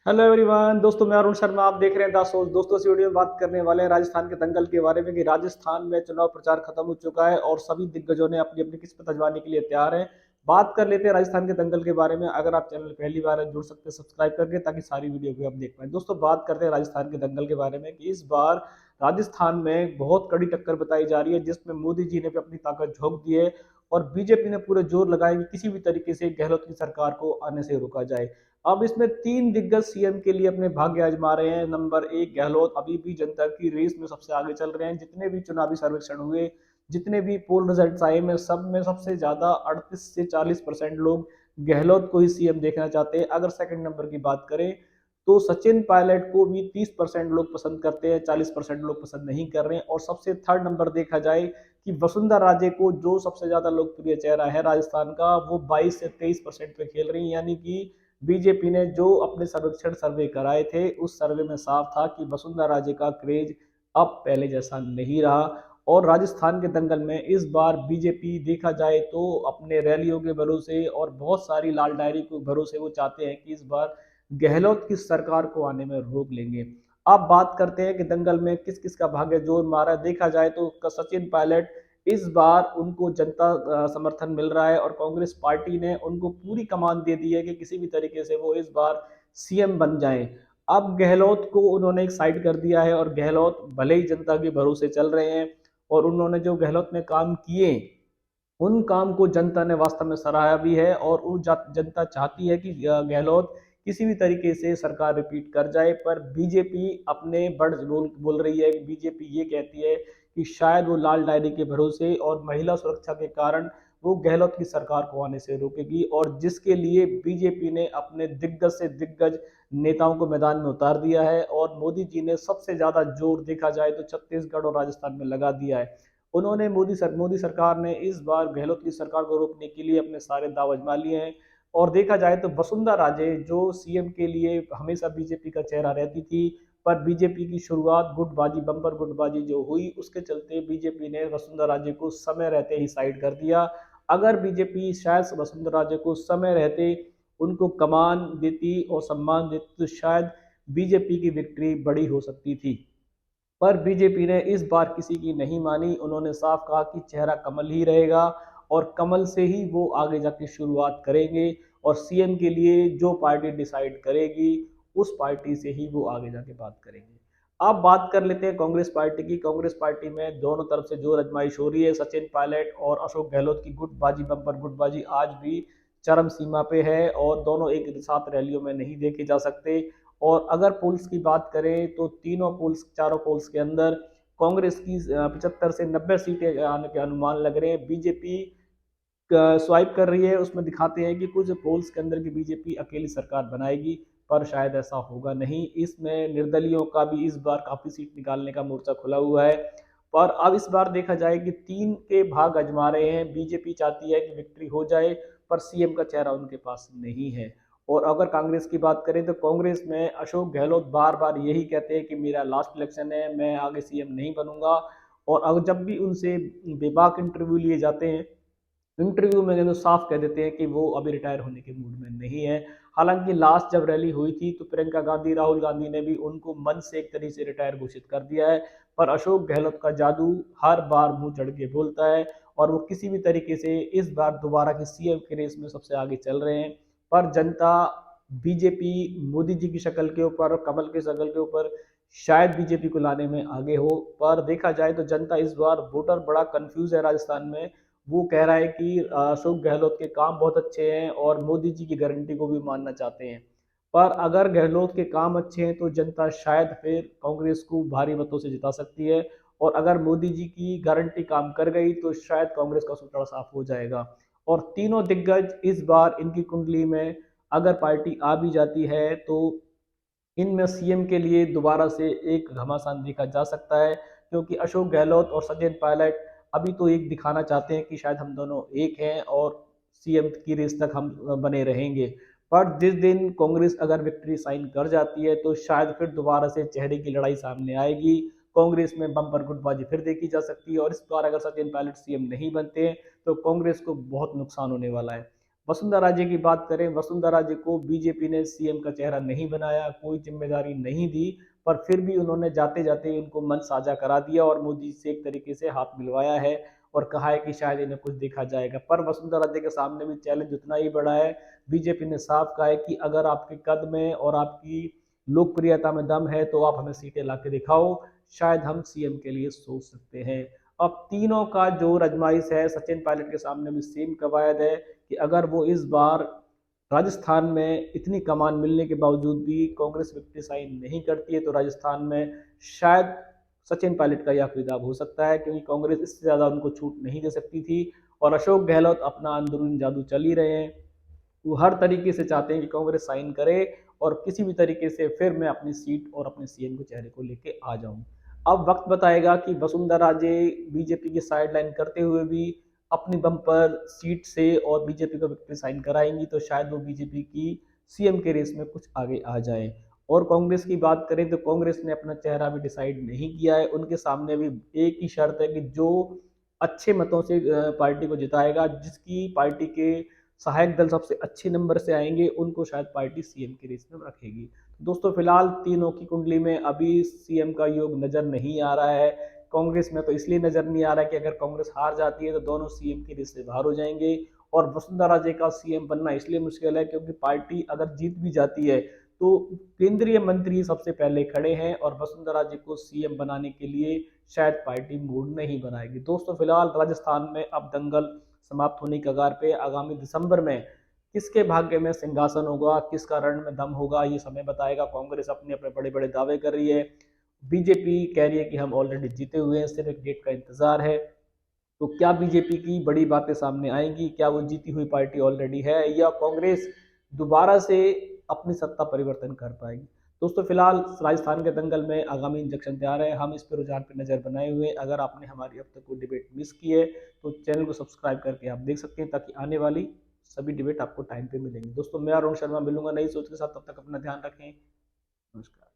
Hello everyone दोस्तों, मैं अरुण शर्मा। आप देख रहे हैं द सोर्स। दोस्तों, इस वीडियो में बात करने वाले हैं राजस्थान के दंगल के बारे में कि राजस्थान में चुनाव प्रचार खत्म हो चुका है और सभी दिग्गजों ने अपनी अपनी किस्मत आजमाने के लिए तैयार हैं। बात कर लेते हैं राजस्थान के दंगल के बारे में। अगर आप चैनल पहली बार है, जुड़ सकते हैं सब्सक्राइब करके, ताकि सारी वीडियो को आप देख पाएं। दोस्तों, बात करते हैं राजस्थान के दंगल के बारे में कि इस बार राजस्थान में बहुत कड़ी टक्कर बताई जा रही है, जिसमें मोदी जी ने भी अपनी ताकत झोंक दी है और बीजेपी ने पूरे जोर लगाए कि किसी भी तरीके से गहलोत की सरकार को आने से रोका जाए। अब इसमें तीन दिग्गज सीएम के लिए अपने भाग्य आजमा रहे हैं। नंबर एक, गहलोत अभी भी जनता की रेस में सबसे आगे चल रहे हैं। जितने भी चुनावी सर्वेक्षण हुए, जितने भी पोल रिजल्ट आए, में सबसे ज्यादा 38 से 40% लोग गहलोत को ही सीएम देखना चाहते हैं। अगर सेकंड नंबर की बात करें तो सचिन पायलट को भी 30% लोग पसंद करते हैं, 40% लोग पसंद नहीं कर रहे हैं। और सबसे थर्ड नंबर देखा जाए कि वसुंधरा राजे को, जो सबसे ज्यादा लोकप्रिय चेहरा है राजस्थान का, वो 22 से 23% पे खेल रही है। यानी कि बीजेपी ने जो अपने सर्वेक्षण सर्वे कराए थे, उस सर्वे में साफ था कि वसुंधरा राजे का क्रेज अब पहले जैसा नहीं रहा। और राजस्थान के दंगल में इस बार बीजेपी देखा जाए तो अपने रैलियों के भरोसे और बहुत सारी लाल डायरी के भरोसे वो चाहते हैं कि इस बार गहलोत की सरकार को आने में रोक लेंगे। अब बात करते हैं कि दंगल में किस किस का भाग्य जोर मारा। देखा जाए तो सचिन पायलट, इस बार उनको जनता समर्थन मिल रहा है और कांग्रेस पार्टी ने उनको पूरी कमान दे दी है कि किसी भी तरीके से वो इस बार सीएम बन जाएं। अब गहलोत को उन्होंने एक साइड कर दिया है और गहलोत भले ही जनता के भरोसे चल रहे हैं और उन्होंने जो गहलोत ने काम किए, उन काम को जनता ने वास्तव में सराहा भी है। और वो जनता चाहती है कि गहलोत किसी भी तरीके से सरकार रिपीट कर जाए। पर बीजेपी अपने बड़ बोल बोल रही है। बीजेपी ये कहती है कि शायद वो लाल डायरी के भरोसे और महिला सुरक्षा के कारण वो गहलोत की सरकार को आने से रोकेगी, और जिसके लिए बीजेपी ने अपने दिग्गज से दिग्गज नेताओं को मैदान में उतार दिया है। और मोदी जी ने सबसे ज्यादा जोर देखा जाए तो छत्तीसगढ़ और राजस्थान में लगा दिया है। उन्होंने मोदी सरकार ने इस बार गहलोत की सरकार को रोकने के लिए अपने सारे दाव आजमा लिए हैं। और देखा जाए तो वसुंधरा राजे, जो सीएम के लिए हमेशा बीजेपी का चेहरा रहती थी, पर बीजेपी की शुरुआत गुटबाजी, बम्पर गुटबाजी जो हुई, उसके चलते बीजेपी ने वसुंधरा राजे को समय रहते ही साइड कर दिया। अगर बीजेपी शायद वसुंधरा राजे को समय रहते उनको कमान देती और सम्मान देती तो शायद बीजेपी की विक्ट्री बड़ी हो सकती थी। पर बीजेपी ने इस बार किसी की नहीं मानी। उन्होंने साफ कहा कि चेहरा कमल ही रहेगा और कमल से ही वो आगे जाके शुरुआत करेंगे। और सीएम के लिए जो पार्टी डिसाइड करेगी, उस पार्टी से ही वो आगे जाके बात करेंगे। अब बात कर लेते हैं कांग्रेस पार्टी की। कांग्रेस पार्टी में दोनों तरफ से जोर आजमाइश हो रही है। सचिन पायलट और अशोक गहलोत की गुटबाजी, बम्पर गुटबाजी आज भी चरम सीमा पे है और दोनों एक साथ रैलियों में नहीं देखे जा सकते। और अगर पोल्स की बात करें तो चारों पोल्स के अंदर कांग्रेस की 75 से 90 सीटें आने के अनुमान लग रहे हैं। बीजेपी स्वाइप कर रही है, उसमें दिखाते हैं कि कुछ पोल्स के अंदर की बीजेपी अकेली सरकार बनाएगी, पर शायद ऐसा होगा नहीं। इसमें निर्दलियों का भी इस बार काफी सीट निकालने का मोर्चा खुला हुआ है। पर अब इस बार देखा जाए कि तीन के भाग आजमा रहे हैं। बीजेपी चाहती है कि विक्ट्री हो जाए, पर सीएम का चेहरा उनके पास नहीं है। और अगर कांग्रेस की बात करें तो कांग्रेस में अशोक गहलोत बार बार यही कहते हैं कि मेरा लास्ट इलेक्शन है, मैं आगे सीएम नहीं बनूंगा। और अब जब भी उनसे बेबाक इंटरव्यू लिए जाते हैं, इंटरव्यू में तो साफ कह देते हैं कि वो अभी रिटायर होने के मूड में नहीं है। हालांकि लास्ट जब रैली हुई थी तो प्रियंका गांधी, राहुल गांधी ने भी उनको मन से एक तरीके से रिटायर घोषित कर दिया है। पर अशोक गहलोत का जादू हर बार मुंह चढ़ के बोलता है और वो किसी भी तरीके से इस बार दोबारा की सीएम के रेस में सबसे आगे चल रहे हैं। पर जनता बीजेपी मोदी जी की शक्ल के ऊपर और कमल की शक्ल के ऊपर शायद बीजेपी को लाने में आगे हो। पर देखा जाए तो जनता इस बार, वोटर बड़ा कंफ्यूज है राजस्थान में। वो कह रहा है कि अशोक गहलोत के काम बहुत अच्छे हैं और मोदी जी की गारंटी को भी मानना चाहते हैं। पर अगर गहलोत के काम अच्छे हैं तो जनता शायद फिर कांग्रेस को भारी मतों से जिता सकती है। और अगर मोदी जी की गारंटी काम कर गई तो शायद कांग्रेस का सूत्रा साफ हो जाएगा। और तीनों दिग्गज इस बार, इनकी कुंडली में अगर पार्टी आ भी जाती है तो इनमें सीएम के लिए दोबारा से एक घमासान देखा जा सकता है। क्योंकि अशोक गहलोत और सचिन पायलट अभी तो एक दिखाना चाहते हैं कि शायद हम दोनों एक हैं और सीएम की रेस तक हम बने रहेंगे। पर जिस दिन कांग्रेस अगर विक्ट्री साइन कर जाती है तो शायद फिर दोबारा से चेहरे की लड़ाई सामने आएगी। कांग्रेस में बम्पर गुटबाजी फिर देखी जा सकती है और इस बार अगर सचिन पायलट सीएम नहीं बनते हैं तो कांग्रेस को बहुत नुकसान होने वाला है। वसुंधरा राजे की बात करें, वसुंधरा राजे को बीजेपी ने सीएम का चेहरा नहीं बनाया, कोई जिम्मेदारी नहीं दी, पर फिर भी उन्होंने जाते जाते उनको मन साझा करा दिया और मोदी से एक तरीके से हाथ मिलवाया है और कहा है कि शायद इन्हें कुछ देखा जाएगा। पर वसुंधरा राजे के सामने भी चैलेंज उतना ही बड़ा है। बीजेपी ने साफ कहा है कि अगर आपके कद में और आपकी लोकप्रियता में दम है तो आप हमें सीटें ला के दिखाओ, शायद हम सीएम के लिए सोच सकते हैं। अब तीनों का जो रजमाइश है, सचिन पायलट के सामने भी सेम कवायद है कि अगर वो इस बार राजस्थान में इतनी कमान मिलने के बावजूद भी कांग्रेस विक्ट्री साइन नहीं करती है तो राजस्थान में शायद सचिन पायलट का यह खिताब हो सकता है, क्योंकि कांग्रेस इससे ज़्यादा उनको छूट नहीं दे सकती थी। और अशोक गहलोत अपना अंदरूनी जादू चल ही रहे हैं, वो हर तरीके से चाहते हैं कि कांग्रेस साइन करे और किसी भी तरीके से फिर मैं अपनी सीट और अपने सीएम के चेहरे को लेके आ जाऊं। अब वक्त बताएगा कि वसुंधरा राजे बीजेपी की साइडलाइन करते हुए भी अपनी बम्पर सीट से और बीजेपी को विक्ट्री साइन कराएंगी तो शायद वो बीजेपी की सीएम के रेस में कुछ आगे आ जाए। और कांग्रेस की बात करें तो कांग्रेस ने अपना चेहरा भी डिसाइड नहीं किया है। उनके सामने भी एक ही शर्त है कि जो अच्छे मतों से पार्टी को जिताएगा, जिसकी पार्टी के सहायक दल सबसे अच्छे नंबर से आएंगे, उनको शायद पार्टी सीएम की रेस में रखेगी। तो दोस्तों फिलहाल तीनों की कुंडली में अभी सीएम का योग नजर नहीं आ रहा है। कांग्रेस में तो इसलिए नजर नहीं आ रहा है कि अगर कांग्रेस हार जाती है तो दोनों सीएम की रेस से बाहर हो जाएंगे। और वसुंधरा राजे का सीएम बनना इसलिए मुश्किल है क्योंकि पार्टी अगर जीत भी जाती है तो केंद्रीय मंत्री सबसे पहले खड़े हैं और वसुंधरा जी को सीएम बनाने के लिए शायद पार्टी मूड नहीं बनाएगी। दोस्तों फिलहाल राजस्थान में अब दंगल समाप्त होने की कगार पे, आगामी दिसंबर में किसके भाग्य में सिंहासन होगा, किसका रण में दम होगा, ये समय बताएगा। कांग्रेस अपने अपने बड़े बड़े दावे कर रही है, बीजेपी कह रही है कि हम ऑलरेडी जीते हुए हैं, सिर्फ एक डेट का इंतजार है। तो क्या बीजेपी की बड़ी बातें सामने आएंगी, क्या वो जीती हुई पार्टी ऑलरेडी है या कांग्रेस दोबारा से अपनी सत्ता परिवर्तन कर पाएगी। दोस्तों फिलहाल राजस्थान के दंगल में आगामी इंजेक्शन तैयार है, हम इस पर रुझान पर नजर बनाए हुए। अगर आपने हमारी अब तक कोई डिबेट मिस की है तो चैनल को सब्सक्राइब करके आप देख सकते हैं, ताकि आने वाली सभी डिबेट आपको टाइम पे मिलेंगी। दोस्तों मैं अरुण शर्मा मिलूंगा नई सोच के साथ, तब तक अपना ध्यान रखें। नमस्कार।